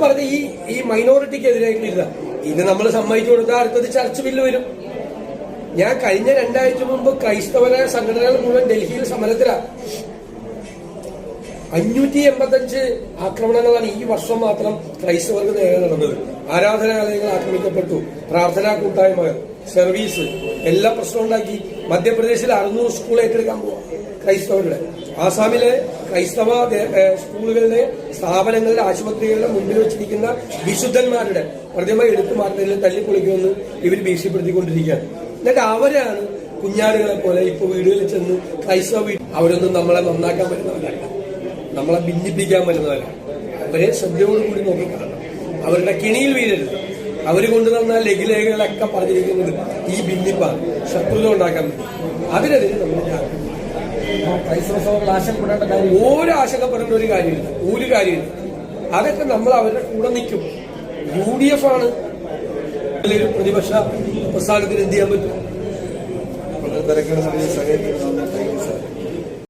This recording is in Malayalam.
പറഞ്ഞ ഈ മൈനോറിറ്റിക്കെതിരായിട്ടില്ല. ഇത് നമ്മൾ സമ്മതിച്ചു കൊടുത്താൽ അടുത്തത് ചർച്ച് ബില്ല് വരും. ഞാൻ കഴിഞ്ഞ 2 ആഴ്ച മുമ്പ് ക്രൈസ്തവരായ സംഘടനകൾ മുഴുവൻ ഡൽഹിയിൽ സമരത്തിലാണ്. 585 ആക്രമണങ്ങളാണ് ഈ വർഷം മാത്രം ക്രൈസ്തവർക്ക് നേരെ നടന്നത്. ആരാധനാലയങ്ങൾ ആക്രമിക്കപ്പെട്ടു, പ്രാർത്ഥനാ കൂട്ടായ്മകൾ, സർവീസ്, എല്ലാ പ്രശ്നവും ഉണ്ടാക്കി. മധ്യപ്രദേശിൽ 600 സ്കൂൾ ഏറ്റെടുക്കാൻ പോവാ ക്രൈസ്തവരുടെ. ആസാമിലെ ക്രൈസ്തവ സ്കൂളുകളുടെ, സ്ഥാപനങ്ങളുടെ, ആശുപത്രികളുടെ മുമ്പിൽ വെച്ചിരിക്കുന്ന വിശുദ്ധന്മാരുടെ പ്രതിമ എടുത്തു മാറ്റുന്നതിൽ തല്ലിപ്പൊളിക്കുമെന്ന് ഇവർ ഭീഷണിപ്പെടുത്തിക്കൊണ്ടിരിക്കുകയാണ്. എന്നിട്ട് അവരാണ് കുഞ്ഞാടുകളെ പോലെ ഇപ്പൊ വീടുകളിൽ ചെന്ന് ക്രൈസ്തവ അവരൊന്നും നമ്മളെ നന്നാക്കാൻ പറ്റുന്നവരല്ല, നമ്മളെ ഭിന്നിപ്പിക്കാൻ പറ്റുന്നവരല്ല. അവരെ ശ്രദ്ധയോടുകൂടി നോക്കിക്കാണണം. അവരുടെ കെണിയിൽ വീഴരുത്. അവർ കൊണ്ടുവന്ന ലഘുലേഖകളൊക്കെ പറഞ്ഞിരിക്കുന്നത് ഈ ഭിന്നിപ്പാണ്, ശത്രുത ഉണ്ടാക്കാൻ പറ്റും. അതിനെതിരെ നമ്മൾ ക്രൈസ്തവ സഭകൾ ആശങ്കപ്പെടേണ്ട കാര്യം ആശങ്കപ്പെടേണ്ട ഒരു കാര്യമില്ല. അതൊക്കെ നമ്മൾ അവരുടെ കൂടെ നിൽക്കും. UDF ആണ് ഒരു പ്രതിപക്ഷ പ്രസ്ഥാനത്തിന് എന്ത് ചെയ്യാൻ പറ്റും?